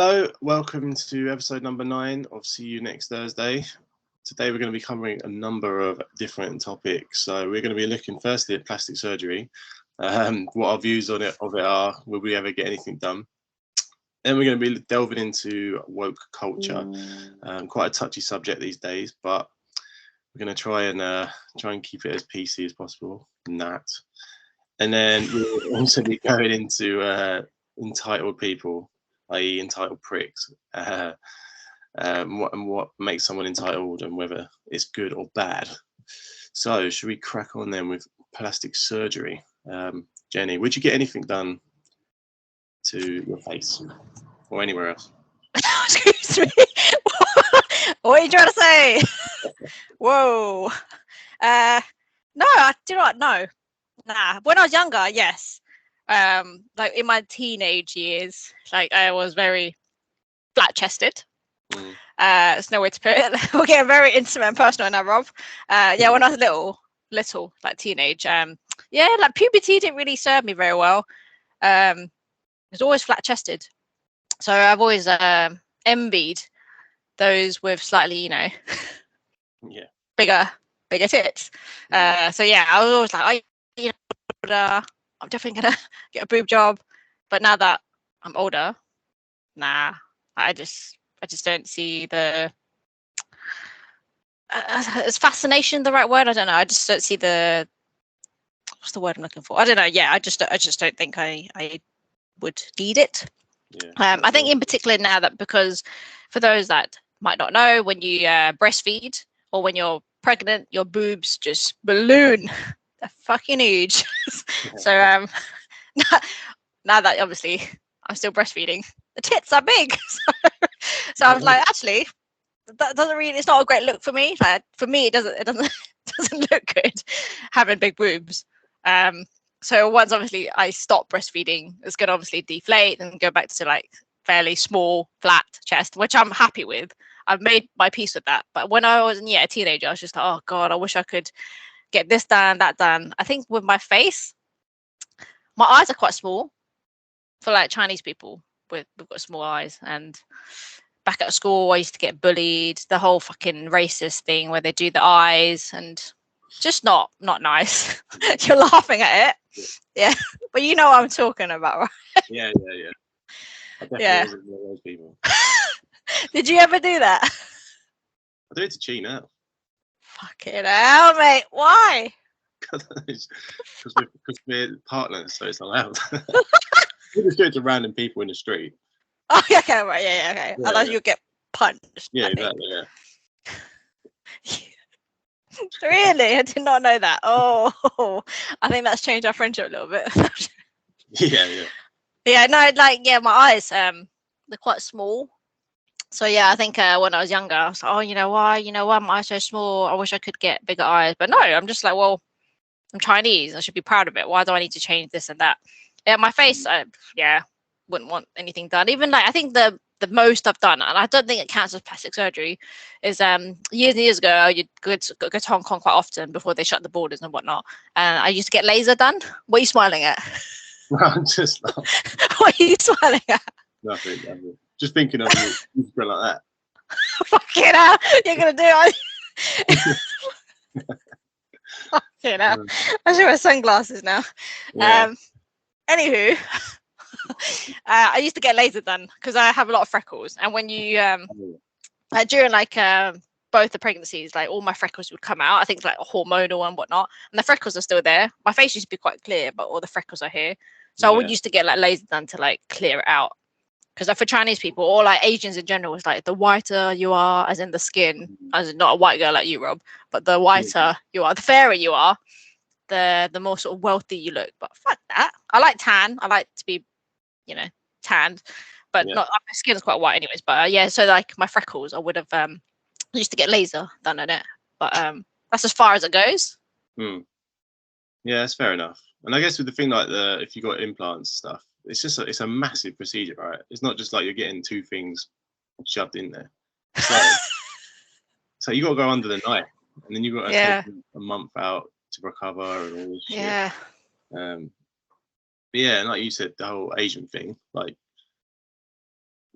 Hello, welcome to episode number 9 of See You Next Thursday. Today we're going to be covering a number of different topics. So we're going to be looking firstly at plastic surgery, what our views on it are, will we ever get anything done? Then we're going to be delving into woke culture, quite a touchy subject these days, but we're going to try and keep it as PC as possible. And then we'll also be going into entitled people, i.e. entitled pricks, what makes someone entitled and whether it's good or bad. So should we crack on then with plastic surgery? Jenny, would you get anything done to your face or anywhere else? Excuse me. What are you trying to say? Whoa. No, I do not know. Nah. When I was younger, yes. Like in my teenage years, like I was very flat-chested. There's no way to put it. We're getting very intimate and personal now, Rob. Yeah, when I was little, like teenage. Yeah, like puberty didn't really serve me very well. It was always flat-chested. So I've always envied those with slightly, bigger tits. So yeah, I was always like, I'm definitely gonna get a boob job. But now that I'm older, nah, I just don't see the is fascination the right word? I don't know. I just don't see the what's the word I'm looking for? I don't know. Yeah, I just don't think I would need it. Yeah. I think in particular now that because for those that might not know, when you breastfeed or when you're pregnant, your boobs just balloon. They're fucking huge. So now that obviously I'm still breastfeeding, the tits are big. So I was like, actually, that doesn't really. It's not a great look for me. Like for me, it doesn't look good having big boobs. So once obviously I stop breastfeeding, it's gonna obviously deflate and go back to like fairly small, flat chest, which I'm happy with. I've made my peace with that. But when I was a teenager, I was just like, oh god, I wish I could get this done, that done. I think with my face, my eyes are quite small for like Chinese people. We've got small eyes. And back at school, I used to get bullied. The whole fucking racist thing where they do the eyes and just not nice. You're laughing at it. Yeah. But you know what I'm talking about, right? Yeah. Yeah. One of those people. Did you ever do that? I do it to Chi now. Fucking hell, mate. Why? Because we're partners, so it's allowed. We just do it to random people in the street. Oh, yeah, okay, right, yeah, okay. Yeah, Otherwise you'll get punched. Yeah, exactly, yeah. Really? I did not know that. Oh, I think that's changed our friendship a little bit. Yeah. Yeah, no, like, yeah, my eyes, they're quite small. So yeah, I think when I was younger, I was like, oh, you know why my eyes so small? I wish I could get bigger eyes. But no, I'm just like, well, I'm Chinese. I should be proud of it. Why do I need to change this and that? Yeah, my face, wouldn't want anything done. Even like, I think the most I've done, and I don't think it counts as plastic surgery, is years and years ago, you'd go to Hong Kong quite often before they shut the borders and whatnot. And I used to get laser done. What are you smiling at? I'm just laughing. What are you smiling at? Nothing. Just thinking of you go like that. Fucking hell, you're gonna do it. Fucking hell. I should wear sunglasses now. Yeah. Anywho, I used to get laser done because I have a lot of freckles, and when you during like both the pregnancies, like all my freckles would come out. I think it's like hormonal and whatnot, and the freckles are still there. My face used to be quite clear, but all the freckles are here. So I would used to get like laser done to like clear it out. Because like for Chinese people or like Asians in general, it's like the whiter you are, as in the skin, as in not a white girl like you, Rob, but the whiter you are, the fairer you are, the more sort of wealthy you look. But fuck that. I like tan. I like to be, tanned, but not my skin is quite white anyways. But so like my freckles, I would have used to get laser done on it. But that's as far as it goes. Yeah, that's fair enough. And I guess with the thing like if you got implants and stuff, it's just it's a massive procedure, right? It's not just like you're getting two things shoved in there. So you got to go under the knife, and then you got to take a month out to recover and all this shit. Yeah. But yeah, and like you said, the whole Asian thing, like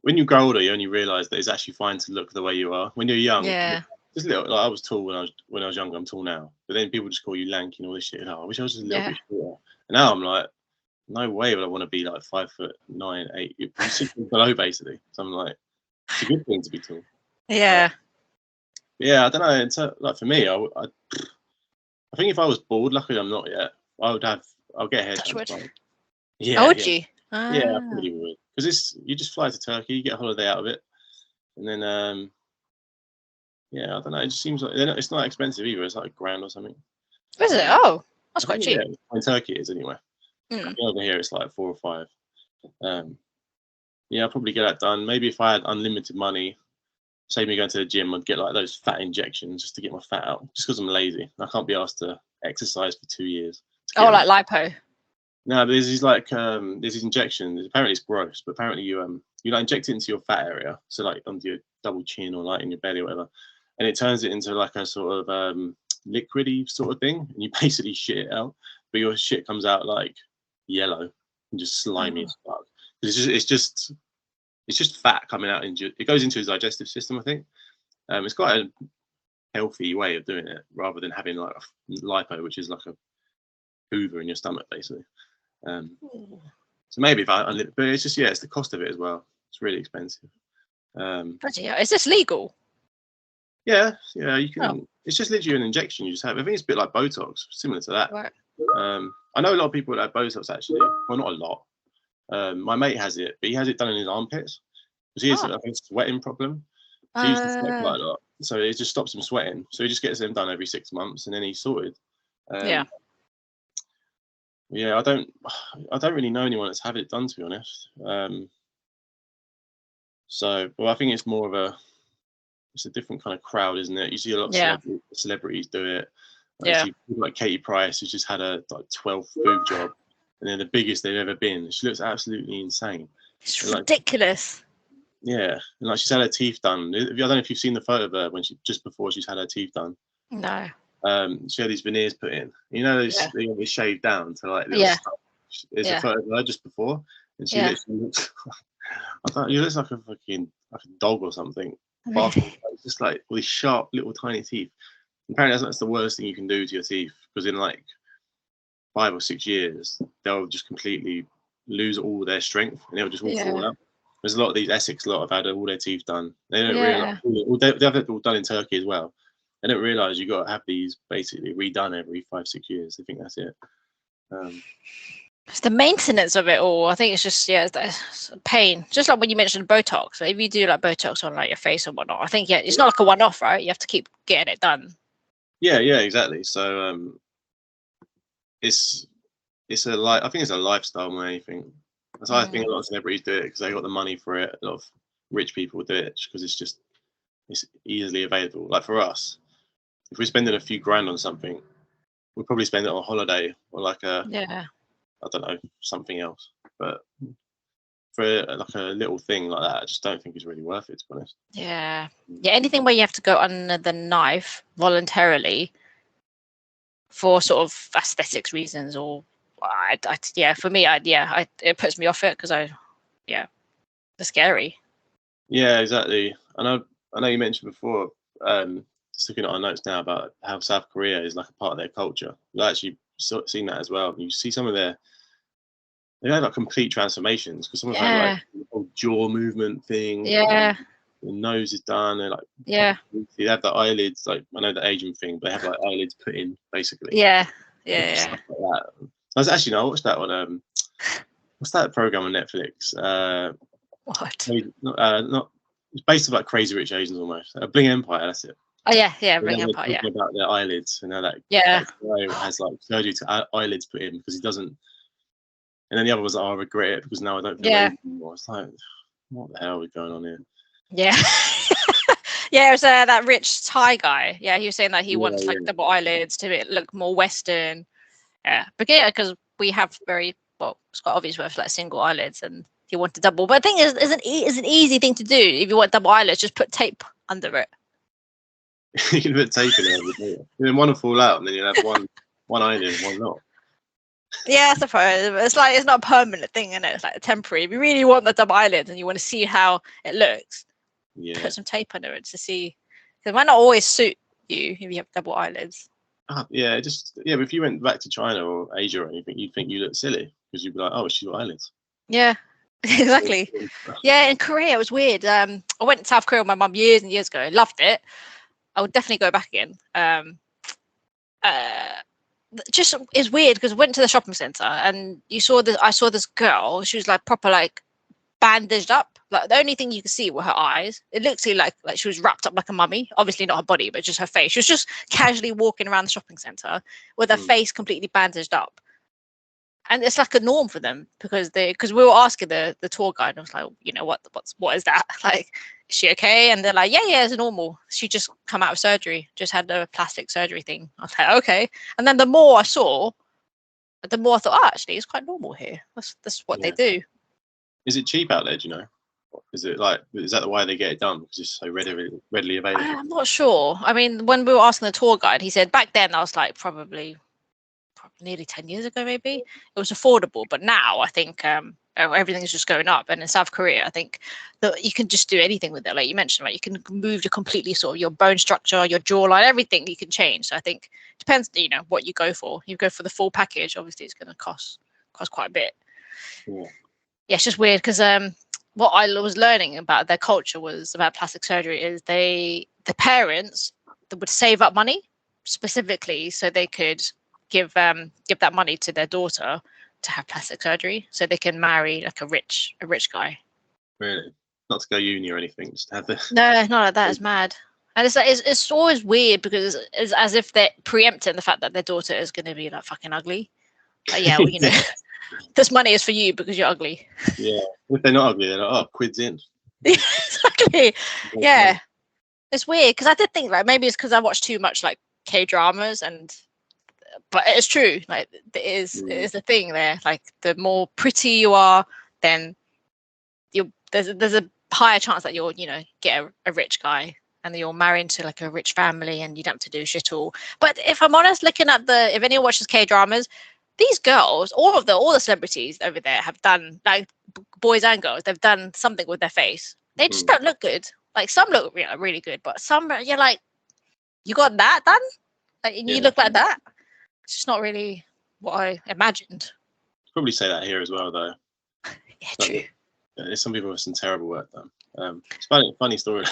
when you grow older, you only realise that it's actually fine to look the way you are. When you're young, Yeah. just little. Like I was tall when I was younger. I'm tall now, but then people just call you lanky and all this shit. Oh, I wish I was just a little bit shorter. And now I'm like, no way would I want to be like 5'9", 8. I'm 6 feet below basically. So I'm like, it's a good thing to be tall. Yeah. Yeah, I don't know. Like for me, I think if I was bald, luckily I'm not yet. I'll get a hair transplant. Yeah. Oh, would you? Yeah, I probably would. Because you just fly to Turkey, you get a holiday out of it, and then yeah, I don't know. It just seems like it's not expensive either. It's like $1,000 or something. Is it? Oh, that's quite cheap. Yeah, in Turkey it is anyway. I think over here it's like 4 or 5. Yeah, I'll probably get that done. Maybe if I had unlimited money, say me going to the gym, I'd get like those fat injections just to get my fat out. Just because I'm lazy, I can't be asked to exercise for 2 years. Oh, like lipo. No, but there's these injections. Apparently it's gross, but apparently you like inject it into your fat area, so like under your double chin or like in your belly or whatever, and it turns it into like a sort of liquidy sort of thing, and you basically shit it out, but your shit comes out like yellow and just slimy as fuck. It's just fat coming out it goes into his digestive system, I think. It's quite a healthy way of doing it rather than having like a lipo, which is like a hoover in your stomach basically. So maybe but it's just it's the cost of it as well. It's really expensive. Is this legal? Yeah, you can. Oh. It's just literally an injection you just have. I think it's a bit like Botox, similar to that. Right. I know a lot of people that have Botox actually. Well, not a lot. My mate has it, but he has it done in his armpits because he has I think, a sweating problem. So he used to sweat quite a lot, so it just stops him sweating. So he just gets them done every 6 months, and then he's sorted. Yeah, I don't really know anyone that's had it done, to be honest. So, well, I think it's more of it's a different kind of crowd, isn't it? You see a lot of celebrities do it. You see people like Katie Price, who's just had a 12th boob job, and they're the biggest they've ever been. She looks absolutely insane. It's ridiculous. Yeah, and like she's had her teeth done. I don't know if you've seen the photo of her just before she's had her teeth done. No. She had these veneers put in. You know, they always shaved down to like little stuff. There's a photo of her just before, and she literally looks. She looks like a dog or something. It's just like all these sharp little tiny teeth. Apparently, that's the worst thing you can do to your teeth because in like 5 or 6 years, they'll just completely lose all their strength and they'll just all fall out. There's a lot of these Essex have had all their teeth done. They don't realize they have it all done in Turkey as well. They don't realize you got to have these basically redone every 5-6 years. They think that's it. It's the maintenance of it all. I think it's just it's a pain. Just like when you mentioned Botox. If you do like Botox on like your face or whatnot, I think it's not like a one-off, right? You have to keep getting it done. Yeah, exactly. So it's I think it's a lifestyle more than anything. That's why I think a lot of celebrities do it because they got the money for it. A lot of rich people do it because it's easily available. Like for us, if we're spending a few grand on something, we'll probably spend it on a holiday or like I don't know, something else. But for like a little thing like that, I just don't think it's really worth it, to be honest. Yeah. Anything where you have to go under the knife voluntarily for sort of aesthetics reasons, or for me, it puts me off it because they're scary. Yeah, exactly. I know you mentioned before, just looking at our notes now about how South Korea is like a part of their culture. I've actually seen that as well. You see some of they have like complete transformations because some of them have like the whole jaw movement thing. Yeah. The nose is done. They're like they have the eyelids. Like I know the Asian thing, but they have like eyelids put in basically. Yeah. Stuff like that. I watched that on what's that program on Netflix? What? Not it's based on like Crazy Rich Asians almost. Bling Empire. That's it. Oh yeah, Bling Empire. Yeah. About their eyelids and how that guy has like surgery to eyelids put in because he doesn't. And then the other was I regret it because now I don't feel anything anymore. It's like, what the hell is going on here? Yeah. It was that rich Thai guy. Yeah, he was saying that he wants like double eyelids to look more Western. Yeah, but because we have it's quite obvious with like single eyelids, and he wanted double. But I think it's an easy thing to do. If you want double eyelids, just put tape under it. You can put tape in it, and then one will fall out, and then you'll have one eyelid and one not. Yeah, I suppose it's like it's not a permanent thing, is it? It's like a temporary. If you really want the double eyelids and you want to see how it looks, Yeah. put some tape under it to see. Because it might not always suit you if you have double eyelids. Yeah, but if you went back to China or Asia or anything, you'd think you look silly because you'd be like, oh, she's got eyelids. Yeah, exactly. Yeah, in Korea it was weird. I went to South Korea with my mum years and years ago. Loved it. I would definitely go back again. Just it's weird because I went to the shopping center and I saw this girl. She was like proper like bandaged up. Like the only thing you could see were her eyes. It looked like she was wrapped up like a mummy. Obviously not her body, but just her face. She was just casually walking around the shopping center with her face completely bandaged up. And it's like a norm for them because we were asking the tour guide, and I was like, you know, what is that? Like, is she okay? And they're like, yeah, it's normal. She just come out of surgery, just had a plastic surgery thing. I was like, okay. And then the more I saw, the more I thought, oh, actually, it's quite normal here. That's what they do. Is it cheap out there? Do you know? Is that why they get it done? Because it's so readily available? I'm not sure. I mean, when we were asking the tour guide, he said back then I was like probably nearly 10 years ago, maybe it was affordable. But now I think everything's just going up. And in South Korea, I think that you can just do anything with it. Like you mentioned, right? You can move to completely sort of your bone structure, your jawline, everything you can change. So I think it depends, you know, what you go for. You go for the full package, obviously it's going to cost quite a bit. Yeah, it's just weird because what I was learning about their culture was about plastic surgery is the parents that would save up money specifically so they could give that money to their daughter to have plastic surgery so they can marry like a rich guy. Really? Not to go uni or anything, just to have the No, not like that. It's mad. And it's like it's always weird because it's as if they're preempting the fact that their daughter is going to be like fucking ugly. Like, yeah, well, you know, this money is for you because you're ugly. Yeah, if they're not ugly, they're like, oh, quid's in. Exactly. Yeah, it's weird because I did think like maybe it's because I watch too much like K-dramas but it's true. Like it is a thing there. Like the more pretty you are, then there's a higher chance that you'll get a rich guy and you'll marry into like a rich family and you don't have to do shit all. But if I'm honest, looking at if anyone watches K-dramas, these girls, all the celebrities over there have done, like boys and girls, they've done something with their face. They just don't look good. Like some look really good, but some you're like, you got that done? Like you look like that? It's just not really what I imagined. Probably say that here as well, though. Yeah, true. There's some people with some terrible work done. It's funny story.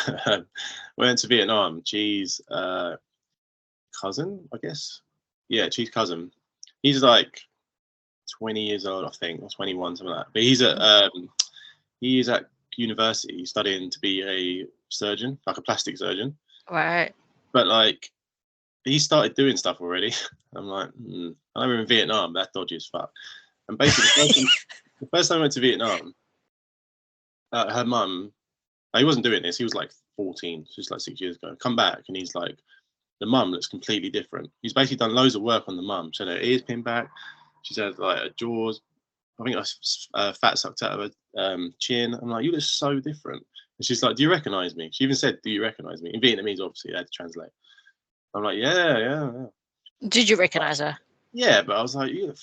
Went to Vietnam. Chi's cousin, I guess. Yeah, Chi's cousin. He's like 20 years old, I think, or 21, something like that. But he's at university studying to be a surgeon, like a plastic surgeon. Right. But like, he started doing stuff already. I'm like, I remember in Vietnam, that's dodgy as fuck. And basically, the first time I went to Vietnam, her mum, he wasn't doing this. He was like 14, just like 6 years ago. Come back, and he's like, the mum looks completely different. He's basically done loads of work on the mum. She had her ears pinned back. She's had like her jaws. I think fat sucked out of her chin. I'm like, you look so different. And she's like, do you recognize me? She even said, do you recognize me? In Vietnamese, obviously, I had to translate. I'm like, yeah. Did you recognize her? Yeah, but I was like, you look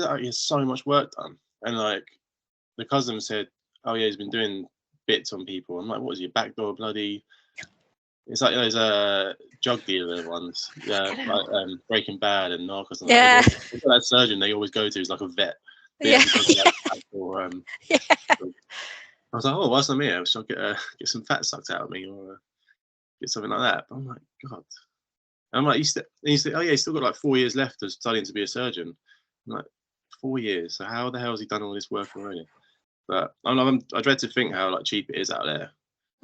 like you have so much work done. And like, the cousin said, oh yeah, he's been doing bits on people. I'm like, what is he, backdoor bloody? It's like those drug dealer ones, like Breaking Bad and Narcos. And that surgeon they always go to is like a vet. Yeah. Or, I was like, oh, whilst I'm here, shall I get some fat sucked out of me or get something like that? But I'm like, God. And I'm like, he's oh yeah, he's still got like 4 years left of studying to be a surgeon. I'm like, 4 years. So how the hell has he done all this work already? But I dread to think how like cheap it is out there.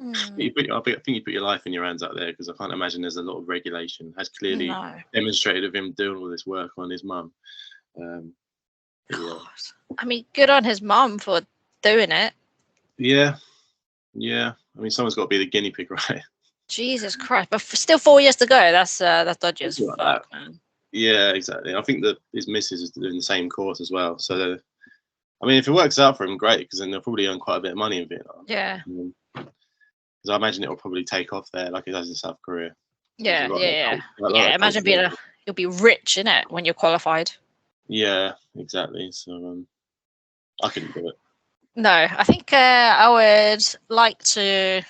I think you put your life in your hands out there because I can't imagine there's a lot of regulation. Has clearly demonstrated of him doing all this work on his mum. I mean, good on his mum for doing it. Yeah. I mean, someone's got to be the guinea pig, right? Jesus Christ! But still 4 years to go. That's dodgy as fuck, man. Yeah, exactly. I think that his missus is doing the same course as well. So, I mean, if it works out for him, great, because then they'll probably earn quite a bit of money in Vietnam. Yeah. Because I imagine it will probably take off there like it does in South Korea. Yeah. Imagine you'll be rich, innit, when you're qualified. Yeah. exactly. So I couldn't do it. No, I think I would like to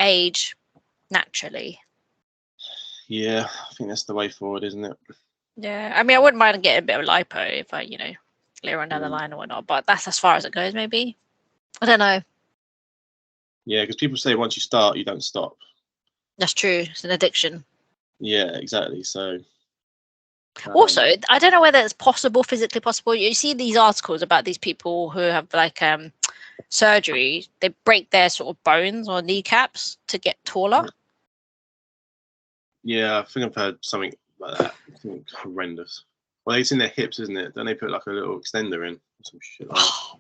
age naturally. Yeah, I think that's the way forward, isn't it? Yeah, I mean, I wouldn't mind getting a bit of lipo if I, later on down the Mm. line or whatnot, but that's as far as it goes, maybe. I don't know. Yeah, because people say once you start, you don't stop. That's true. It's an addiction. Yeah, exactly. So Also, I don't know whether it's physically possible. You see these articles about these people who have like surgery. They break their sort of bones or kneecaps to get taller. yeah, I think I've heard something like that. I think horrendous. Well, it's in their hips, isn't it? Then they put like a little extender in or some shit like that.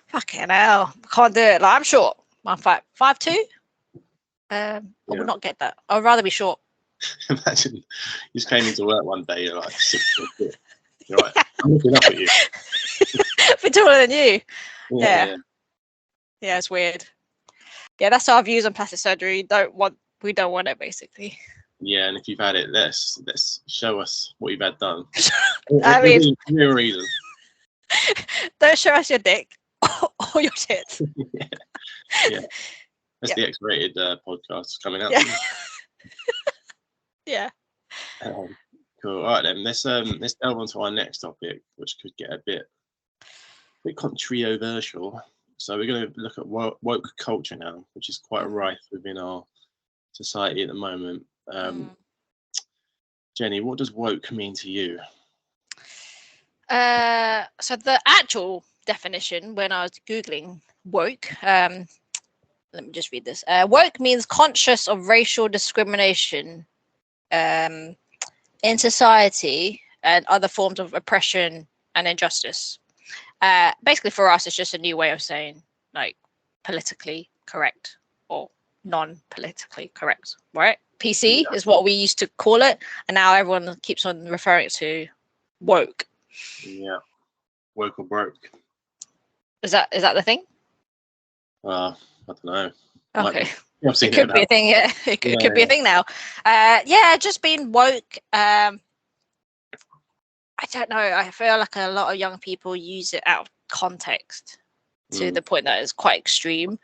Fucking hell. Can't do it. Like, I'm short. I'm 5'2". I would not get that. I'd rather be short. Imagine you just came into work one day, you're like 6 foot. You're like, I'm looking up at you. Be taller than you. Yeah. Yeah, it's weird. Yeah, that's our views on plastic surgery. We don't want it, basically. Yeah, and if you've had it, let's show us what you've had done. I mean, real reason. Don't show us your dick or your tits. Yeah. That's the X-rated podcast coming out. Yeah. Cool. All right then. Let's delve on to our next topic, which could get a bit controversial. So we're going to look at woke culture now, which is quite rife within our society at the moment. Jenny, what does woke mean to you? So the actual definition, when I was Googling woke, let me just read this. Woke means conscious of racial discrimination in society and other forms of oppression and injustice. Basically, for us, it's just a new way of saying like politically correct or non-politically correct, right? PC is what we used to call it, and now everyone keeps on referring to woke. Yeah, woke or broke. Is that the thing? I don't know. Okay. It could be a thing, yeah. It could be a thing now. Just being woke. I don't know. I feel like a lot of young people use it out of context to the point that it's quite extreme.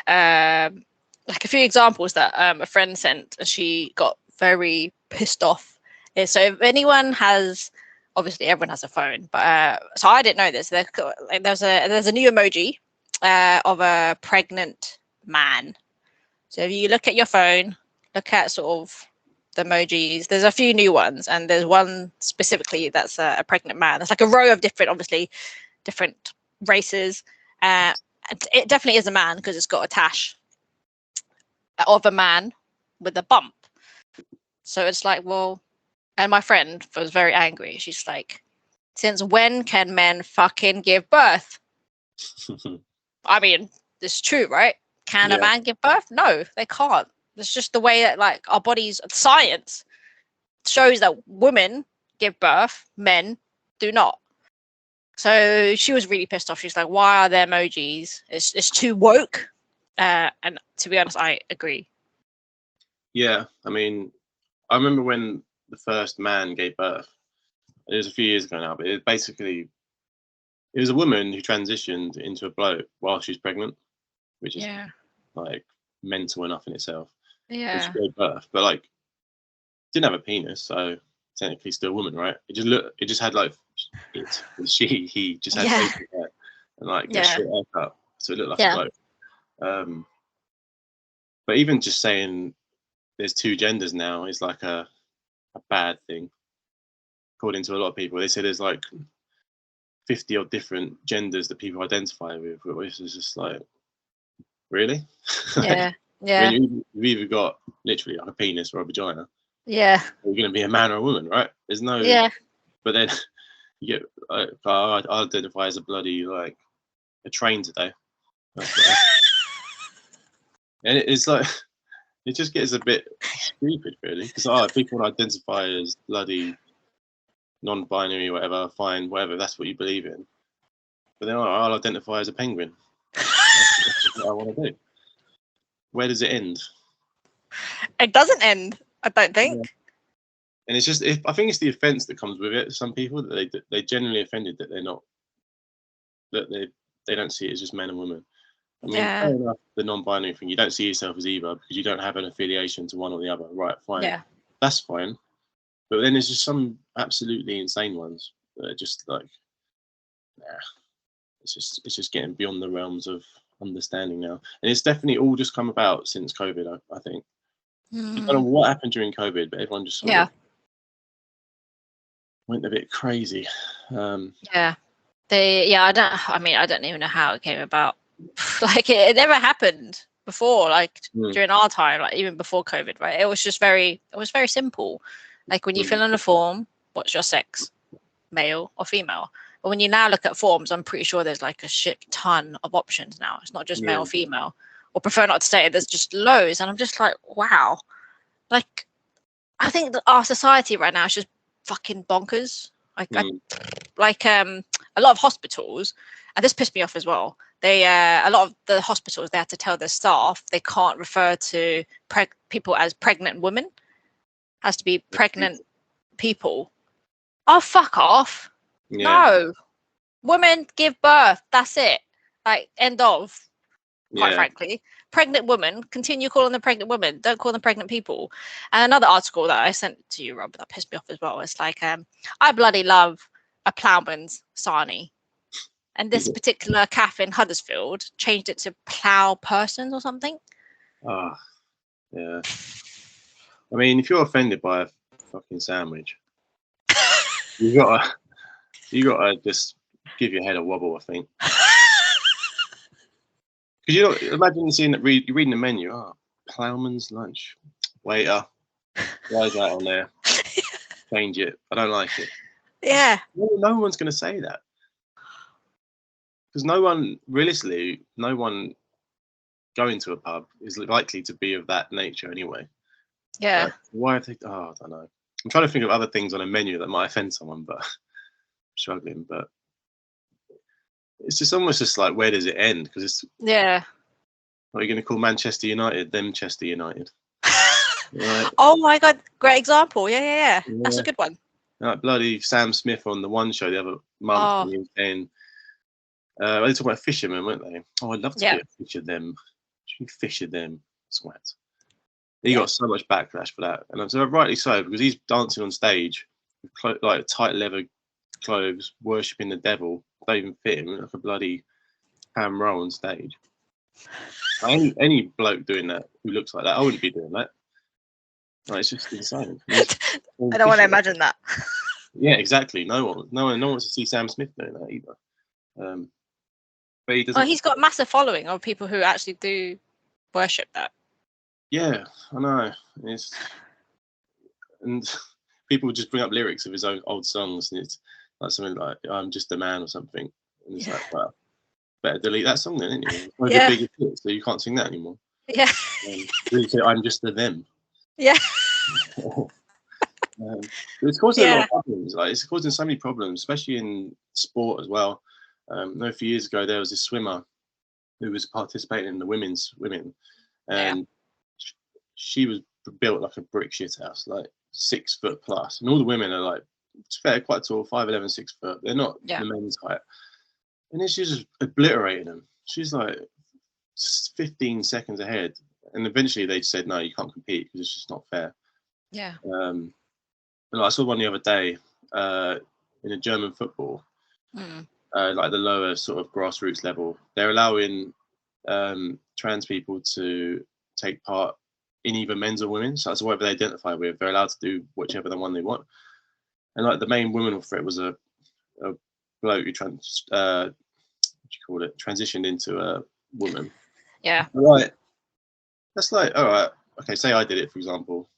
Like a few examples that a friend sent, and she got very pissed off. So if anyone has, obviously everyone has a phone, but so I didn't know this. There's a new emoji of a pregnant man. So if you look at your phone, look at sort of the emojis, there's a few new ones, and there's one specifically that's a pregnant man. There's like a row of different races. It definitely is a man because it's got a tash of a man with a bump. So it's like, well, and my friend was very angry. She's like, since when can men fucking give birth? I mean, it's true, right? Can a man give birth? No, they can't. It's just the way that like our bodies, science shows that women give birth, men do not. So she was really pissed off. She's like, why are there emojis? It's too woke. And to be honest, I agree. Yeah, I mean, I remember when the first man gave birth. It was a few years ago now, but it was a woman who transitioned into a bloke while she was pregnant, which is like mental enough in itself. Yeah. She gave birth, but like didn't have a penis, so technically still a woman, right? It just had like he just had facial hair and like a short haircut, so it looked like a bloke. But even just saying there's two genders now is like a bad thing, according to a lot of people. They say there's like 50 odd different genders that people identify with, which is just like, really? Yeah. I mean, you've either got literally like a penis or a vagina. Yeah. You're going to be a man or a woman, right? There's no. Yeah. But then you get. I identify as a bloody like a train today. And it's like it just gets a bit stupid, really, because people identify as bloody non-binary, whatever, fine, whatever. That's what you believe in. But then I'll identify as a penguin. That's what I want to do. Where does it end? It doesn't end, I don't think. And it's just, I think it's the offence that comes with it. Some people that they genuinely offended that they're not, that they don't see it as just men and women. I mean, Yeah. fair enough, the non-binary thing, you don't see yourself as either because you don't have an affiliation to one or the other. Right, fine. Yeah. That's fine. But then there's just some absolutely insane ones that are just like, nah, it's just getting beyond the realms of understanding now. And it's definitely all just come about since COVID, I think. I don't know what happened during COVID, but everyone just sort of went a bit crazy. Yeah. I don't even know how it came about. Like it never happened before, like during our time, like even before COVID, right? It was very simple. Like when you fill in a form, what's your sex, male or female? But when you now look at forms, I'm pretty sure there's like a shit ton of options now. It's not just male or female, or prefer not to say it. There's just loads, and I'm just like, wow. Like, I think that our society right now is just fucking bonkers. Like, a lot of hospitals, and this pissed me off as well. A lot of the hospitals, they had to tell their staff they can't refer to people as pregnant women. It has to be pregnant people. Oh, fuck off. Yeah. No. Women give birth. That's it. Like, end of. Quite frankly. Pregnant woman, continue calling them pregnant women. Don't call them pregnant people. And another article that I sent to you, Rob, that pissed me off as well. It's like, I bloody love a ploughman's sarnie. And this particular cafe in Huddersfield changed it to plough persons or something. Oh, yeah. I mean, if you're offended by a fucking sandwich, you gotta just give your head a wobble, I think. Because imagine seeing that you're reading the menu. Oh, ploughman's lunch. Waiter, why is that on there? Change it. I don't like it. Yeah. No one's gonna say that. Because no one going to a pub is likely to be of that nature anyway. Yeah. Why have they? Oh, I don't know. I'm trying to think of other things on a menu that might offend someone, but I'm struggling. But it's just almost just like, where does it end? Because it's Are you going to call Manchester United them Chester United? Right. Oh my God, great example. Yeah. That's a good one. Like bloody Sam Smith on the One Show the other month, and he was saying, they talked about fishermen, weren't they? Oh, I'd love to be a fisher them. Fisher them, swat. He got so much backlash for that, and so rightly so, because he's dancing on stage with like tight leather clothes, worshipping the devil. Don't even fit him, like a bloody ham roll on stage. Any bloke doing that who looks like that, I wouldn't be doing that. No, it's just insane. I don't want to imagine that. Yeah, exactly. No one wants to see Sam Smith doing that either. But he doesn't. Well, he's got a massive following of people who actually do worship that. Yeah, I know. And people just bring up lyrics of his own old songs, and it's like something like "I'm just a man" or something, and it's like, well, better delete that song then, isn't it? It's a big hit, so you can't sing that anymore. Yeah. Really say, "I'm just a them." Yeah. It's causing a lot of problems. Like, it's causing so many problems, especially in sport as well. A few years ago, there was this swimmer who was participating in the women's swimming, and she was built like a brick shit house, like 6 foot plus, and all the women are like, it's fair, quite tall, 5'11", 6 foot. They're not the men's height, and then she's just obliterating them. She's like 15 seconds ahead, and eventually they said, no, you can't compete because it's just not fair. Yeah. And I saw one the other day in a German football, like the lower sort of grassroots level. They're allowing trans people to take part in either men's or women's. So that's whatever they identify with. They're allowed to do whichever the one they want. And like the main woman for it was a bloke who transitioned into a woman. Yeah. Right. That's like, all right, okay, say I did it, for example.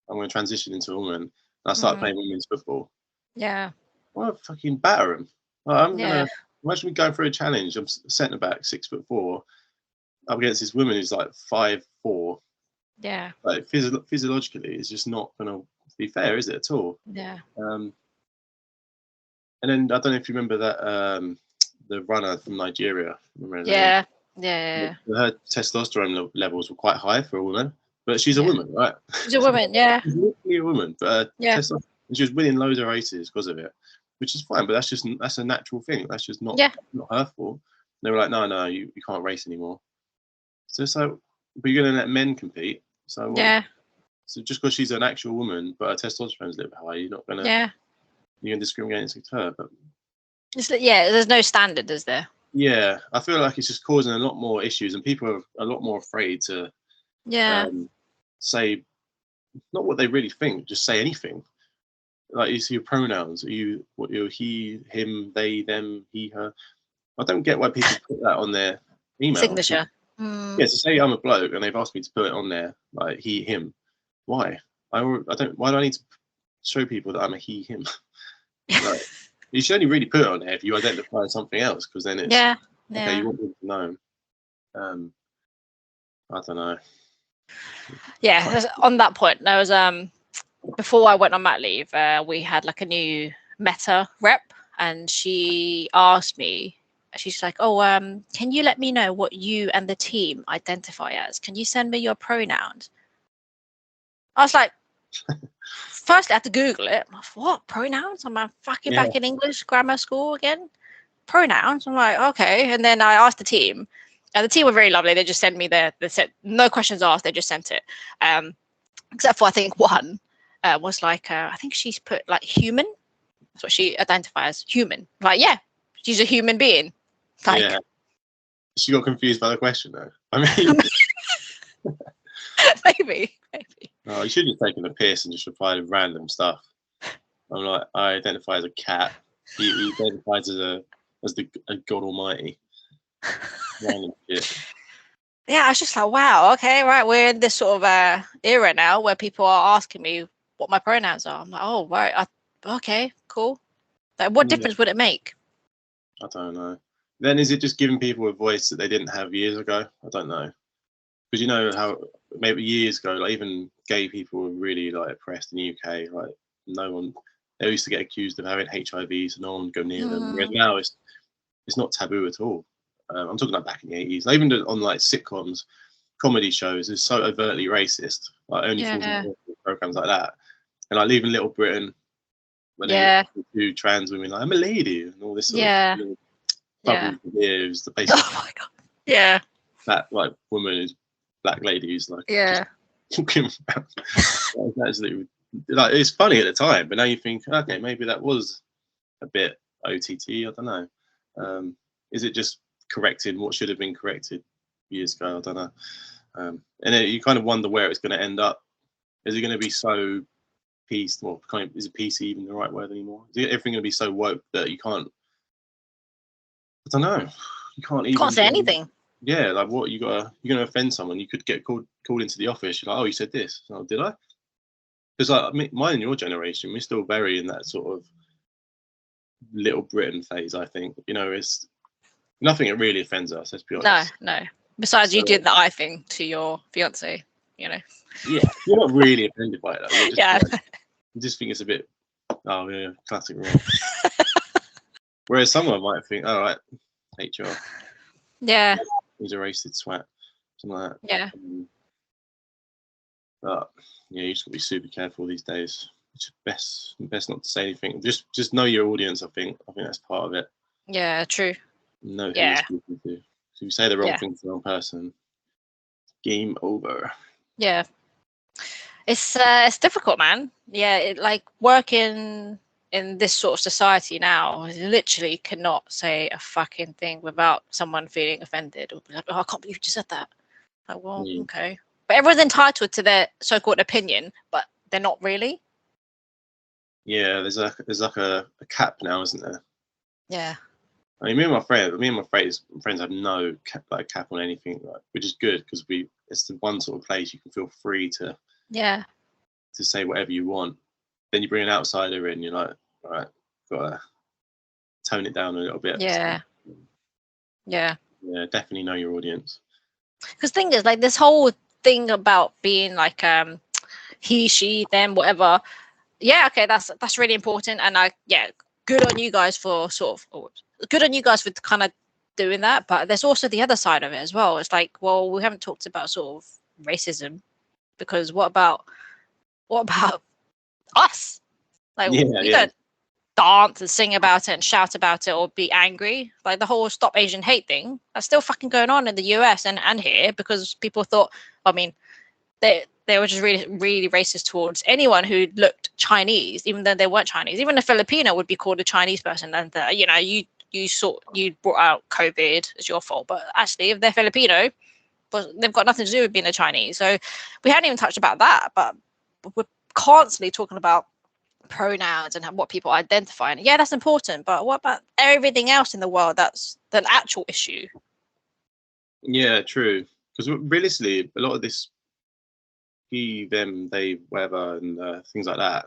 I'm going to transition into a woman, and I start playing women's football. Yeah. Well, I'll fucking batter him. I'm going to, imagine me going through a challenge. I'm centre back, 6'4", up against this woman who's like 5'4". Yeah. Like physiologically, it's just not going to be fair, is it, at all? Yeah. And then I don't know if you remember that the runner from Nigeria. Yeah. Her testosterone levels were quite high for a woman. but she's a woman, right? She's a woman, yeah. She's literally a woman, but Yeah. she was winning loads of races because of it, which is fine. But that's a natural thing. That's just not her fault. They were like, no, you can't race anymore. So, but you're gonna let men compete. So So just because she's an actual woman, but her testosterone's a little bit high, you're not gonna you're gonna discriminate against her. But there's no standard, is there? Yeah, I feel like it's just causing a lot more issues, and people are a lot more afraid to say not what they really think, just say anything. Like you see your pronouns, you're he, him, they, them, he, her. I don't get why people put that on their email Signature. Yeah, to say I'm a bloke and they've asked me to put it on there, like he, him. Why? I don't. Why do I need to show people that I'm a he, him? Like, you should only really put it on there if you identify as something else, because then it's okay. You want people to know. I don't know. Yeah, on that point, there was before I went on mat leave, we had like a new Meta rep, and she asked me. She's like, "Oh, can you let me know what you and the team identify as? Can you send me your pronouns?" I was like, firstly, I had to Google it. I'm like, what pronouns? I'm fucking back in English grammar school again. Pronouns. I'm like, okay. And then I asked the team. The team were very lovely. They just sent me they said no questions asked. They just sent it. Except for I think one was like I think she's put like human. That's what she identifies as, human. Like, yeah, she's a human being. Like, she got confused by the question though. I mean, maybe. Oh, you should have taken the piss and just replied with random stuff. I'm like, I identify as a cat. He identifies as the God Almighty. Random shit. Yeah, I was just like, wow, okay, right. We're in this sort of era now where people are asking me what my pronouns are. I'm like, oh, right. Okay, cool. Like, what difference would it make? I don't know. Then is it just giving people a voice that they didn't have years ago? I don't know. Because you know how maybe years ago, like even gay people were really like oppressed in the UK. Like no one, they used to get accused of having HIV, so no one would go near them. Whereas now it's not taboo at all. I'm talking about back in the 80s. Like, even on like sitcoms, comedy shows, is so overtly racist. Like Only Fools and Horses, programs like that, and like Leaving Little Britain, when they do trans women, like I'm a lady, and all this sort of bubbles of beers, the basic. Oh my god! Yeah. That like woman who's black lady who's like talking about. Actually, like it's funny at the time, but now you think, okay, maybe that was a bit OTT. I don't know. Is it just correcting what should have been corrected years ago? I don't know. And then you kind of wonder where it's going to end up. Is it going to be so PC? Well, is it PC even the right word anymore? Is everything going to be so woke that you can't? I don't know. You can't say anything. Yeah, like what you're gonna offend someone. You could get called into the office. You're like, oh, you said this. Oh, did I? Because like mine and your generation, we're still very in that sort of Little Britain phase. I think it's nothing that really offends us. Let's be honest. No. Besides, you did the eye thing to your fiance. Yeah, you're not really offended by it. Like, you just think it's a bit. Oh yeah, classic wrong. Whereas someone might think, all right, HR. Yeah. He's a racist swat, something like that. Yeah. But yeah, you just gotta be super careful these days. It's best not to say anything. Just know your audience. I think that's part of it. Yeah, true. Know who you're speaking to. So if you say the wrong thing to the wrong person, game over. Yeah. It's difficult, man. Yeah, like working in this sort of society now, you literally cannot say a fucking thing without someone feeling offended or be like, oh, I can't believe you just said that. Like, well, okay. But everyone's entitled to their so-called opinion, but they're not really. Yeah, there's like a cap now, isn't there? Yeah. I mean, me and my friends have no cap on anything, which is good because it's the one sort of place you can feel free to say whatever you want. Then you bring an outsider in, you're like, all right, gotta tone it down a little bit. Yeah. Yeah, definitely know your audience. Because thing is, like, this whole thing about being like he, she, them, whatever. Yeah, okay, that's really important, and good on you guys for good on you guys for kind of doing that. But there's also the other side of it as well. It's like, well, we haven't talked about sort of racism because what about us? Like, we don't dance and sing about it and shout about it or be angry. Like the whole Stop Asian Hate thing, that's still fucking going on in the US and here, because people thought, I mean, they were just really, really racist towards anyone who looked Chinese, even though they weren't Chinese. Even a Filipino would be called a Chinese person, and you know, you brought out COVID, it's your fault. But actually, if they're Filipino, but they've got nothing to do with being a Chinese. So we hadn't even touched about that, but we're constantly talking about pronouns and what people identify. And yeah, that's important, but what about everything else in the world that's the actual issue? Yeah, true. Because realistically, a lot of this he, them, they, whatever, and things like that,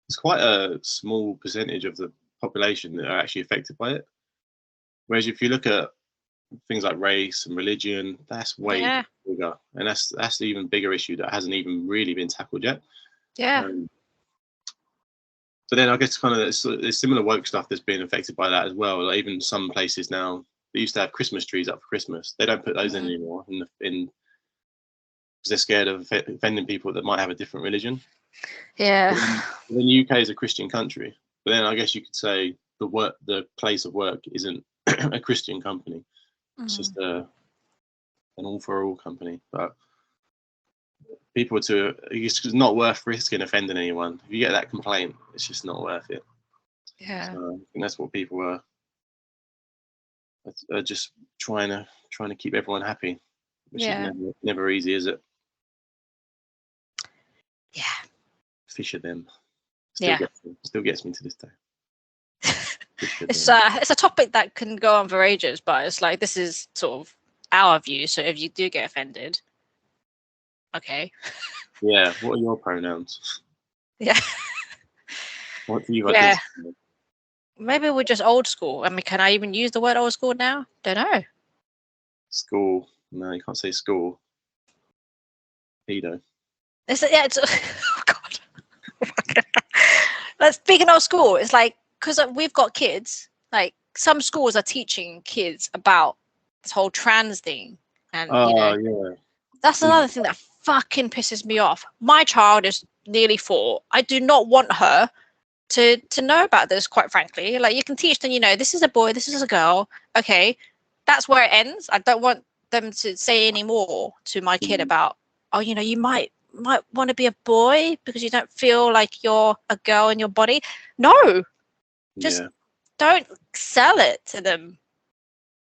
it's quite a small percentage of the population that are actually affected by it. Whereas if you look at things like race and religion, that's way bigger, and that's the even bigger issue that hasn't even really been tackled yet. So then I guess kind of there's similar woke stuff that's being affected by that as well. Like even some places now, they used to have Christmas trees up for Christmas. They don't put those in anymore, because they're scared of offending people that might have a different religion. Yeah. But then the UK is a Christian country, but then I guess you could say the place of work isn't a Christian company. It's just an all for all company. But it's not worth risking offending anyone. If you get that complaint, it's just not worth it. Yeah. So I think that's what people are just trying to keep everyone happy, which is never easy, is it? Yeah. Fish at them. Still gets me to this day. It's a topic that can go on for ages, but it's like, this is sort of our view. So if you do get offended, okay. Yeah. What are your pronouns? Yeah. What do you identify? Maybe we're just old school. I mean, can I even use the word old school now? Don't know. School. No, you can't say school. Pedo. It's oh God. Let's speaking of school, it's like, because we've got kids, like some schools are teaching kids about this whole trans thing, and that's another thing that fucking pisses me off. My child is nearly 4. I do not want her to know about this, quite frankly. Like, you can teach them, this is a boy, this is a girl. Okay, that's where it ends. I don't want them to say any more to my kid about, you might want to be a boy because you don't feel like you're a girl in your body. No, just don't sell it to them.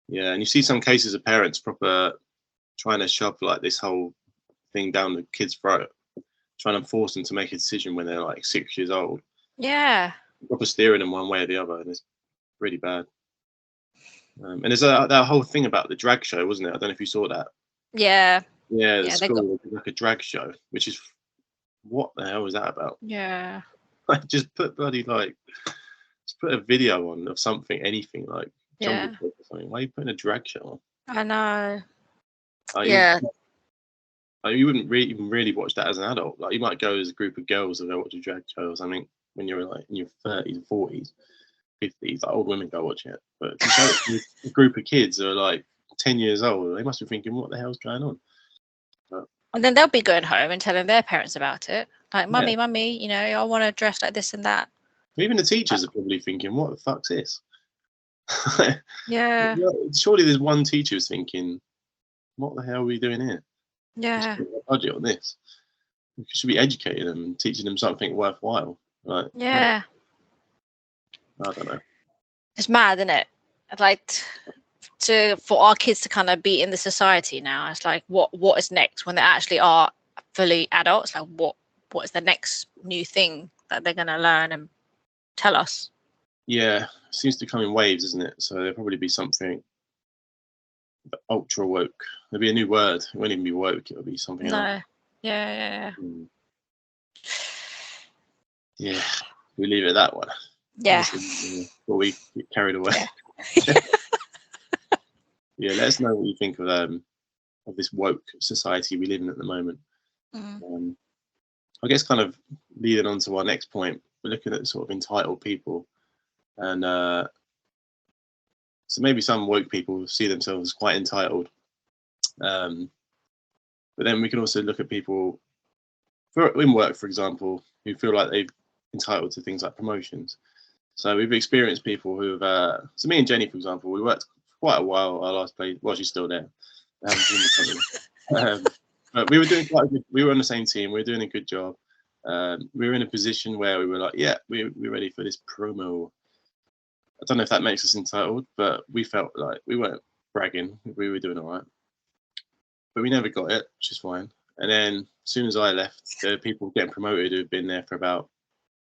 Yeah, and you see some cases of parents proper trying to shove like this whole thing down the kid's throat, trying to force them to make a decision when they're like 6 years old. Yeah. Proper steering them one way or the other, and it's really bad. And there's that whole thing about the drag show, wasn't it? I don't know if you saw that. Yeah. Yeah, the school like a drag show, which is, what the hell was that about? Yeah. Like, just put a video on of something, anything like Jungle Book or something. Why are you putting a drag show on? I know. You wouldn't even really watch that as an adult. Like, you might go as a group of girls and go watch a drag show or something when you're like in your 30s, 40s, 50s. Like, old women go watch it. But if you show it to a group of kids who are like 10 years old, they must be thinking, what the hell's going on? And then they'll be going home and telling their parents about it. Like, mummy, I want to dress like this and that. Even the teachers are probably thinking, what the fuck's this? Yeah. Surely there's one teacher who's thinking, what the hell are we doing here? Yeah. Budget on this. We should be educating them and teaching them something worthwhile. Right? Yeah. I don't know. It's mad, isn't it? Like, for our kids to kind of be in the society now, it's like, what is next when they actually are fully adults? Like, what is the next new thing that they're going to learn and tell us? Yeah, it seems to come in waves, isn't it? So there'll probably be something ultra woke. There'll be a new word. It won't even be woke. It'll be something else. Yeah. Yeah, we leave it at that one. Yeah. Before we get carried away. Yeah, let us know what you think of this woke society we live in at the moment. I guess kind of leading on to our next point, we're looking at sort of entitled people, and so maybe some woke people see themselves as quite entitled, But then we can also look at people in work, for example, who feel like they're entitled to things like promotions. So we've experienced people who've, so me and Jenny, for example, we worked quite a while. Our last place, well, she's still there. But we were doing quite a good, we were on the same team. We were doing a good job. We were in a position where we were like, yeah, we're ready for this promo. I don't know if that makes us entitled, but we felt like we weren't bragging. We were doing all right. But we never got it, which is fine. And then as soon as I left, there were people getting promoted who've been there for about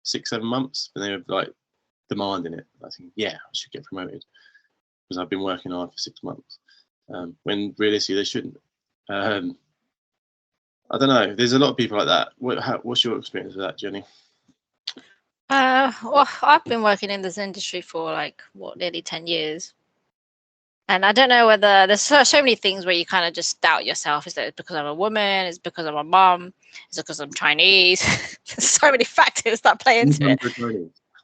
6-7 months, and they were like demanding it. I think, yeah, I should get promoted because I've been working hard for 6 months. When realistically they shouldn't. I don't know. There's a lot of people like that. What's your experience with that, Jenny? Well, I've been working in this industry for like nearly 10 years. And I don't know whether there's so many things where you kind of just doubt yourself. Is it because I'm a woman? Is it because I'm a mum? Is it because I'm Chinese? There's so many factors that play into it.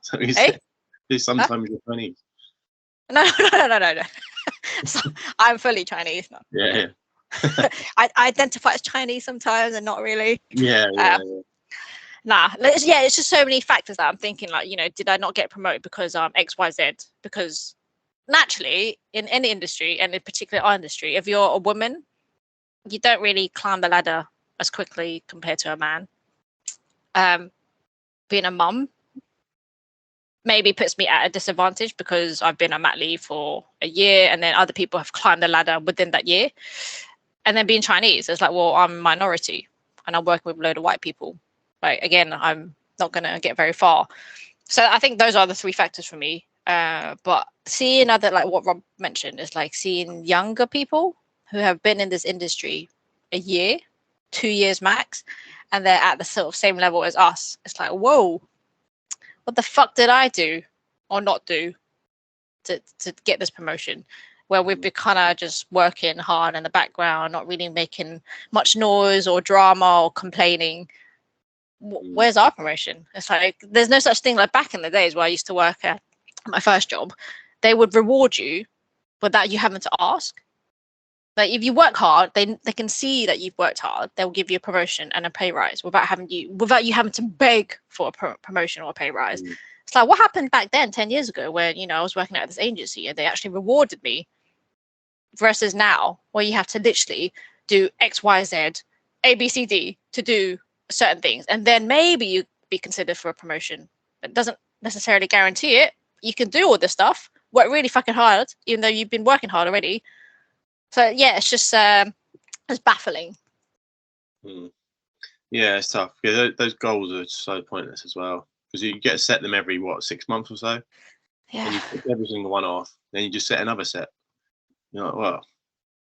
So sometimes you're Chinese. No. So, I'm fully Chinese. No. Yeah. I identify as Chinese sometimes and not really. Yeah. It's just so many factors that I'm thinking like, did I not get promoted because X, Y, Z? Because naturally, in any industry, and in particular our industry, if you're a woman, you don't really climb the ladder as quickly compared to a man. Being a mum maybe puts me at a disadvantage because I've been on mat leave for a year, and then other people have climbed the ladder within that year. And then being Chinese, it's like, well, I'm a minority, and I'm working with a load of white people. Like, again, I'm not going to get very far. So I think those are the three factors for me. But seeing other, like what Rob mentioned, is like seeing younger people who have been in this industry a year, 2 years max, and they're at the sort of same level as us. It's like, whoa, what the fuck did I do or not do to get this promotion? Where we've been kind of just working hard in the background, not really making much noise or drama or complaining. Where's our promotion? It's like, there's no such thing. Like back in the days where I used to work at my first job, they would reward you without you having to ask. Like if you work hard, they can see that you've worked hard. They'll give you a promotion and a pay rise without you having to beg for a promotion or a pay rise. It's like, what happened back then 10 years ago when I was working at this agency and they actually rewarded me, versus now where you have to literally do X, Y, Z, A, B, C, D to do certain things, and then maybe you be considered for a promotion. It doesn't necessarily guarantee it. You can do all this stuff, work really fucking hard, even though you've been working hard already. So yeah, it's just it's baffling. Yeah, it's tough. Yeah, those goals are so pointless as well because you get to set them every 6 months or so. Yeah. And you pick every single one off, then you just set another set. You're like, well,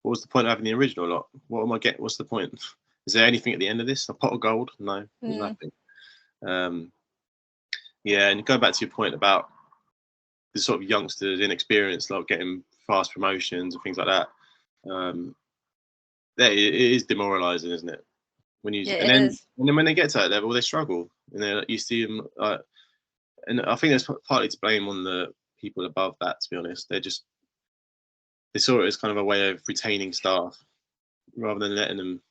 what was the point of having the original lot? What am I getting? What's the point? Is there anything at the end of this? A pot of gold? No, there's nothing. Yeah, and going back to your point about the sort of youngsters, inexperienced, like getting fast promotions and things like that. It is demoralising, isn't it? When you and then when they get to that level, they struggle, and you see them. And I think there's partly to blame on the people above that. To be honest, they saw it as kind of a way of retaining staff rather than them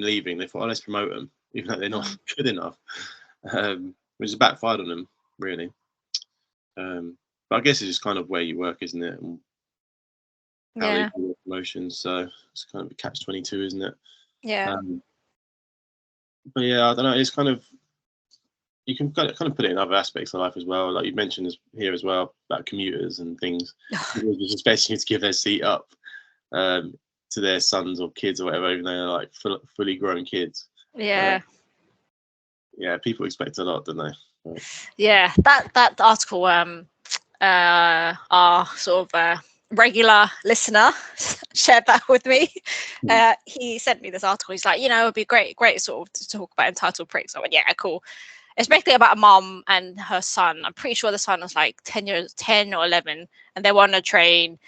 leaving. They thought, oh, let's promote them, even though they're not good enough, which has backfired on them really. But I guess it's just kind of where you work, isn't it? And how they do promotions. So it's kind of a catch-22, isn't it? Yeah. But yeah, I don't know. It's kind of, you can kind of put it in other aspects of life as well. Like you mentioned here as well about commuters and things. Just expecting you to give their seat up to their sons or kids or whatever, even though they're like fully grown kids. Yeah. Yeah, people expect a lot, don't they? Right. Yeah, that article, our sort of regular listener shared that with me. He sent me this article. He's like, it'd be great sort of to talk about entitled pricks. I went, yeah, cool. It's basically about a mom and her son. I'm pretty sure the son was like 10 or 11, and they were on a train.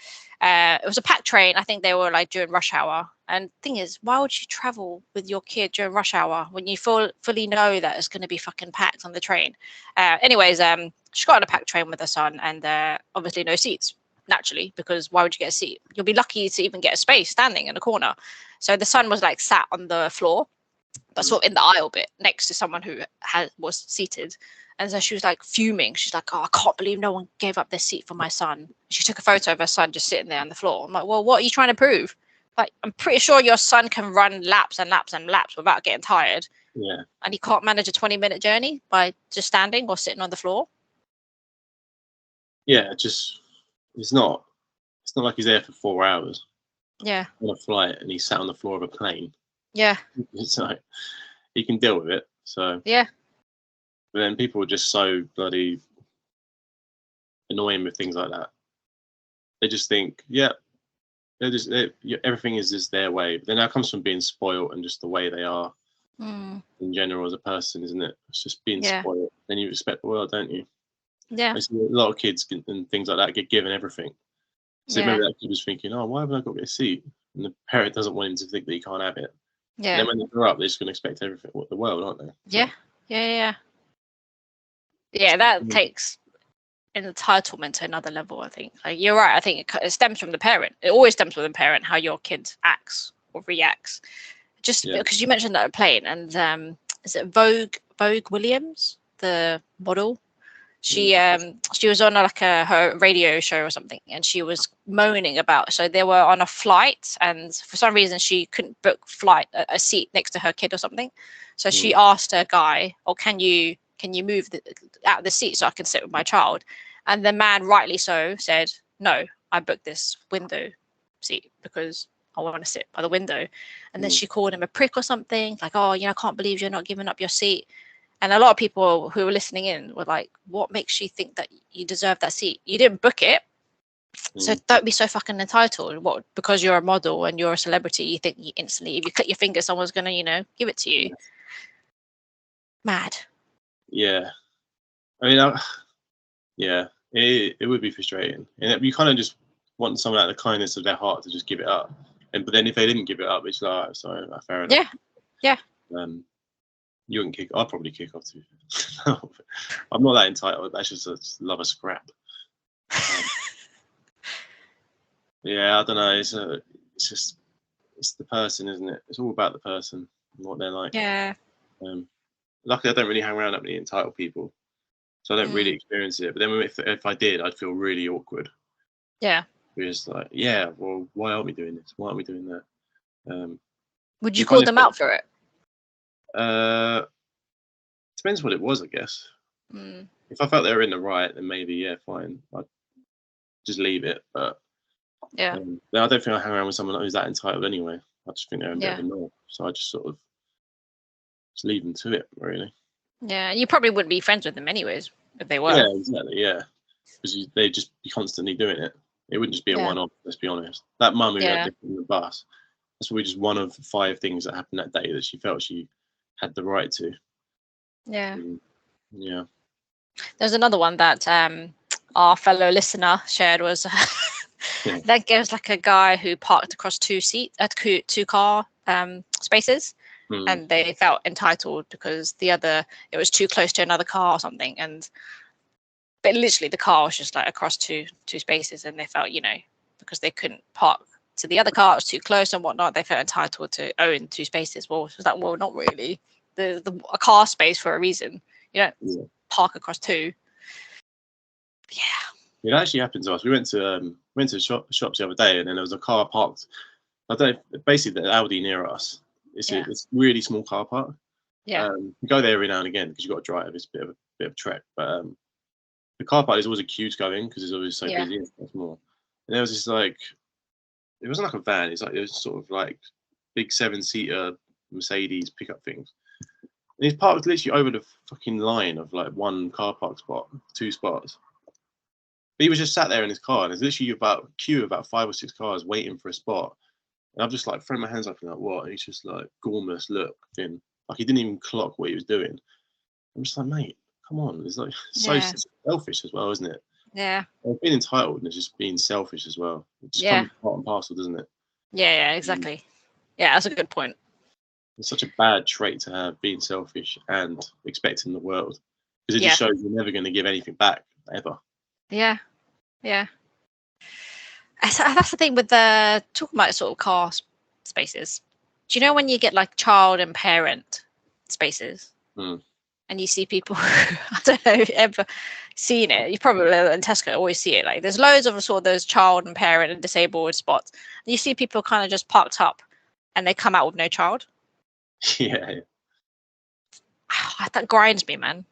It was a packed train. I think they were like during rush hour. And the thing is, why would you travel with your kid during rush hour when you fully know that it's going to be fucking packed on the train? Anyways, she got on a packed train with her son, and obviously no seats. naturally, because why would you get a seat? You'll be lucky to even get a space standing in a corner. So the son was like sat on the floor, but sort of in the aisle bit next to someone who was seated. And so she was like fuming. She's like, oh, I can't believe no one gave up their seat for my son. She took a photo of her son just sitting there on the floor. I'm like, well, what are you trying to prove? Like, I'm pretty sure your son can run laps and laps and laps without getting tired. Yeah. And he can't manage a 20-minute journey by just standing or sitting on the floor. Yeah, it's not like he's there for 4 hours. Yeah. On a flight, and he sat on the floor of a plane. Yeah. It's like he can deal with it. So yeah. But then people are just so bloody annoying with things like that. They just think, everything is just their way. But then that comes from being spoiled and just the way they are in general as a person, isn't it? It's just being spoiled. Then you respect the world, don't you? Yeah. I see a lot of kids and things like that get given everything. So maybe that kid was thinking, oh, why haven't I got to get a seat? And the parent doesn't want him to think that he can't have it. Yeah. And then when they grow up, they're just going to expect everything, the world, aren't they? Yeah. Yeah. That takes entitlement to another level, I think. Like, you're right. I think it stems from the parent. It always stems from the parent, how your kid acts or reacts. Just because you mentioned that plane, and is it Vogue Williams, the model? She was on her radio show or something, and she was moaning about. So they were on a flight, and for some reason she couldn't book a seat next to her kid or something. So she asked her guy, "Oh, can you move out of the seat so I can sit with my child?" And the man, rightly so, said, "No, I booked this window seat because I want to sit by the window." And then she called him a prick or something, like, "Oh, I can't believe you're not giving up your seat." And a lot of people who were listening in were like, what makes you think that you deserve that seat? You didn't book it. So don't be so fucking entitled. What, because you're a model and you're a celebrity, you think you instantly, if you click your finger, someone's going to, give it to you. Mad. Yeah. I mean, it would be frustrating. And you kind of just want someone out of the kindness of their heart to just give it up. But then if they didn't give it up, it's like, sorry, fair enough. Yeah. You wouldn't kick. I'd probably kick off too. I'm not that entitled. That's just love a scrap. I don't know. It's the person, isn't it? It's all about the person and what they're like. Yeah. Luckily, I don't really hang around that many entitled people, so I don't really experience it. But then if I did, I'd feel really awkward. Yeah. Because like, well, why aren't we doing this? Why aren't we doing that? Would you call them out for it? Depends what it was, I guess. If I felt they were in the right, then maybe fine. I'd just leave it. But I don't think I hang around with someone who's that entitled anyway. I just think they're a bit of a knob, so I just sort of just leave them to it, really. Yeah, you probably wouldn't be friends with them anyways if they were. Yeah, exactly. Yeah, because they'd just be constantly doing it. It wouldn't just be a one-off. Let's be honest. That mum who had in the bus, that's probably just one of 5 things that happened that day that she felt she had the right to. Yeah. Yeah. There's another one that our fellow listener shared was that gives like a guy who parked across 2 car spaces, and they felt entitled because it was too close to another car or something, but literally the car was just like across two spaces, and they felt, because they couldn't park to the other car, it was too close and whatnot, they felt entitled to own 2 spaces. Well, it was like, well, not really. A car space for a reason. You don't park across 2. Yeah. It actually happened to us. We went to shops the other day, and then there was a car parked. Basically the Audi near us. It's a really small car park. Yeah. You go there every now and again because you've got to drive. It's a bit of a trek, but the car park is always a queue to go in because it's always so busy and stuff more. And there was this it wasn't like a van. It was sort of like big 7-seater Mercedes pickup things. And he's parked literally over the fucking line of like 1 car park spot, 2 spots. But he was just sat there in his car, and there's literally about 5 or 6 cars waiting for a spot. And I've just like thrown my hands up and like, what? And he's just like gormless look in. Like he didn't even clock what he was doing. I'm just like, mate, come on. It's like so selfish as well, isn't it? Yeah. Being entitled and just being selfish as well. It just comes part and parcel, doesn't it? Yeah, exactly. Yeah, that's a good point. It's such a bad trait to have, being selfish and expecting the world, because it just shows you're never going to give anything back ever. Yeah. That's the thing with the talking about sort of car spaces. Do you know when you get like child and parent spaces, and you see people? I don't know if you've ever seen it. You probably in Tesco always see it. Like there's loads of sort of those child and parent and disabled spots. And you see people kind of just parked up, and they come out with no child. Yeah. That grinds me, man.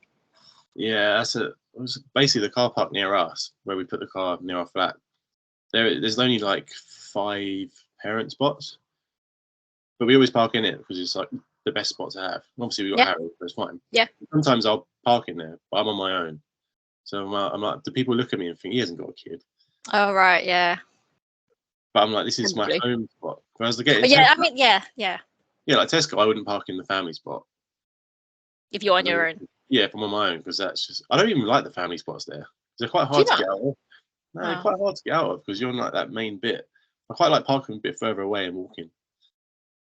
Yeah, it was basically the car park near us where we put the car near our flat. There's only like 5 parent spots, but we always park in it because it's like the best spot to have. Obviously, we got Harry, so it's fine. Yeah. Sometimes I'll park in there, but I'm on my own. So I'm like, do people look at me and think he hasn't got a kid? Oh right, yeah. But I'm like, this is my home spot. Whereas the gate, yeah, I mean, yeah. Yeah, like Tesco, I wouldn't park in the family spot. If you're on your own. Yeah, if I'm on my own, because that's just, I don't even like the family spots there. They're quite hard to get out of. No, they're quite hard to get out of because you're on like that main bit. I quite like parking a bit further away and walking.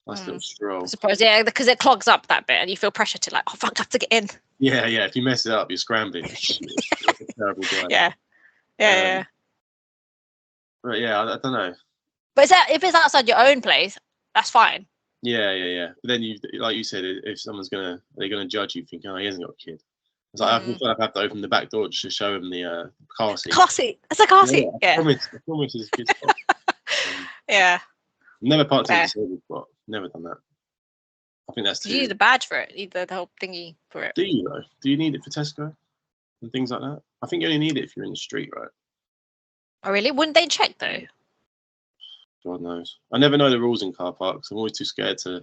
Nice little stroll. I suppose, yeah, because it clogs up that bit and you feel pressure to like, oh fuck, I have to get in. Yeah. If you mess it up, you're scrambling. It's a terrible drive. Yeah. But yeah, I don't know. But if it's outside your own place, that's fine. Yeah. But then you, like you said, if someone's they're gonna judge you, thinking, oh, he hasn't got a kid. It's like I feel like I have to open the back door just to show him the car seat. Car seat. It's a car seat. Yeah. I promise it's a kid's spot. Yeah. Never parked in a disabled spot. Never done that. I think that's too. You need a badge for it. You need the whole thingy for it. Do you though? Do you need it for Tesco and things like that? I think you only need it if you're in the street, right? Oh really? Wouldn't they check though? God knows. I never know the rules in car parks. I'm always too scared to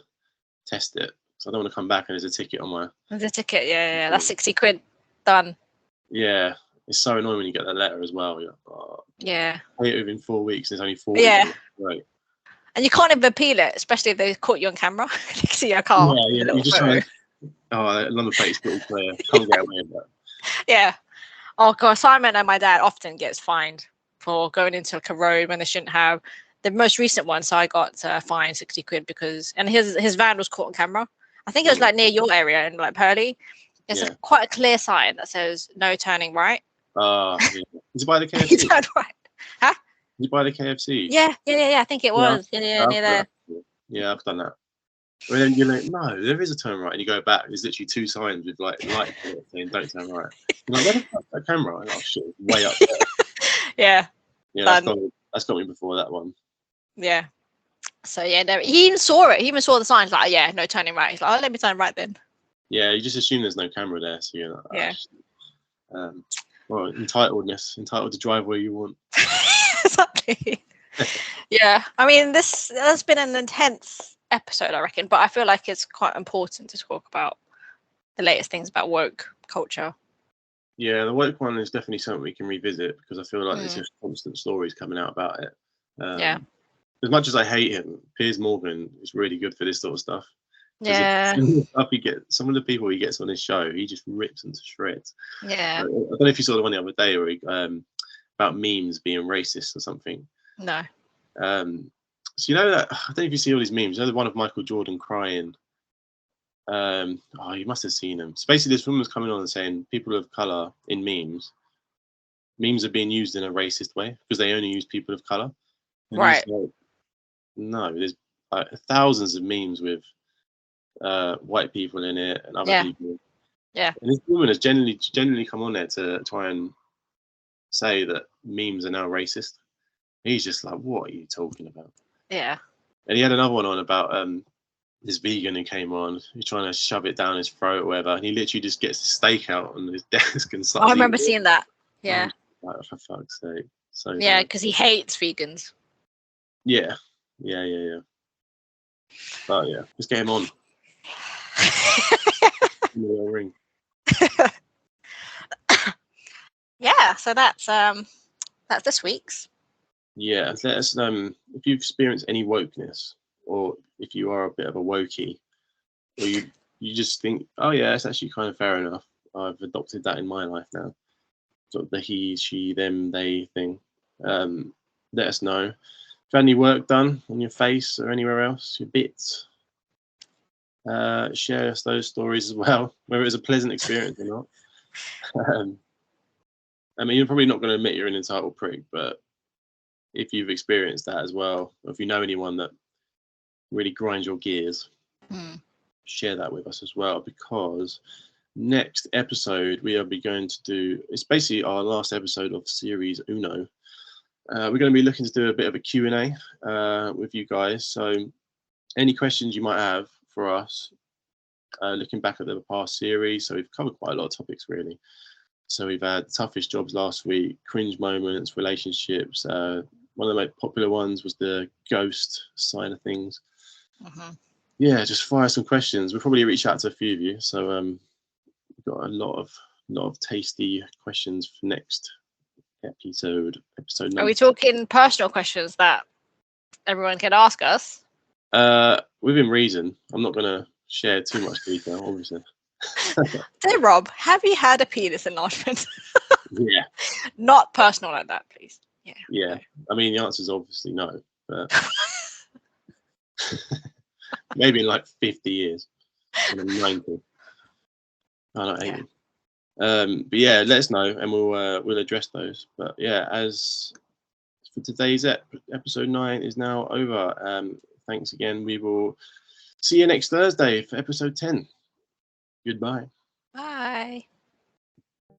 test it. So I don't want to come back and there's a ticket on my. There's a ticket, yeah. That's 60 quid. Done. Yeah. It's so annoying when you get that letter as well. You're like, oh, yeah. Pay it within 4 weeks. There's only 4 weeks. Yeah. Right. And you can't even appeal it, especially if they caught you on camera. They can see your car. Yeah. You just try. Oh, London plate's pretty clear. Can't get away with that. Yeah. Oh god, Simon and my dad often gets fined for going into like a road when they shouldn't have. The most recent one, so I got fined 60 quid because, and his van was caught on camera. I think it was like near your area in like Purley. There's quite a clear sign that says no turning right. Yeah. Is it by the KFC? You turned right. Huh? Did you buy the KFC? Yeah. I think it was. Yeah, near there. Yeah, I've done that. But then you're like, no, there is a turn right, and you go back. There's literally 2 signs with like light saying "Don't turn right." You're like, where the fuck's that camera? Oh shit, it's way up there. Yeah. That's got me before that one. Yeah. So yeah, he even saw it. He even saw the signs like, yeah, no turning right. He's like, oh, let me turn right then. Yeah, you just assume there's no camera there, so you're like, well, entitled to drive where you want. Exactly. Yeah, I mean, this has been an intense episode, I reckon, but I feel like it's quite important to talk about the latest things about woke culture. Yeah, the woke one is definitely something we can revisit because I feel like there's just constant stories coming out about it. As much as I hate him, Piers Morgan is really good for this sort of stuff. Yeah. Some of the people he gets on his show, he just rips them to shreds. Yeah. I don't know if you saw the one the other day where he, about memes being racist or something. No. So you know that, I don't know if you see all these memes. You know the one of Michael Jordan crying. You must have seen them. So basically, this woman was coming on and saying people of color in memes are being used in a racist way because they only use people of color. And right. Like, no, there's thousands of memes with white people in it and other people. Yeah. And this woman has generally come on there to try and say that memes are now racist. He's just like, what are you talking about? Yeah. And he had another one on about this vegan who came on. He's trying to shove it down his throat or whatever, and he literally just gets the steak out on his desk and starts. I remember seeing that. Yeah. Like, for fuck's sake. So yeah, because he hates vegans. Yeah. Oh yeah, just get him on. Ring. Yeah, so that's this week's. Yeah, let us know if you've experienced any wokeness, or if you are a bit of a wokey, or you just think, oh yeah, it's actually kind of fair enough. I've adopted that in my life now. Sort of the he, she, them, they thing. Let us know. If you had any work done on your face or anywhere else, your bits. Share us those stories as well, whether it was a pleasant experience or not. I mean, you're probably not going to admit you're an entitled prick, but if you've experienced that as well, or if you know anyone that really grinds your gears, share that with us as well, because next episode we are going to do, it's basically our last episode of series Uno. We're going to be looking to do a bit of a Q&A with you guys. So any questions you might have for us, looking back at the past series. So we've covered quite a lot of topics, really. So we've had toughest jobs last week, cringe moments, relationships. One of the most popular ones was the ghost side of things. Yeah, just fire some questions. We'll probably reach out to a few of you. So we've got a lot of tasty questions for next episode. Are we talking personal questions that everyone can ask us? Within reason. I'm not going to share too much detail, obviously. Dear Rob, have you had a penis enlargement? Yeah. Not personal like that, please. Yeah. Yeah. I mean, the answer is obviously no, but maybe in like 50 years. When I'm 90. Oh, not 80. But yeah, let us know and we'll address those. But yeah, as for today's episode 9 is now over. Thanks again. We will see you next Thursday for episode 10. Goodbye. Bye.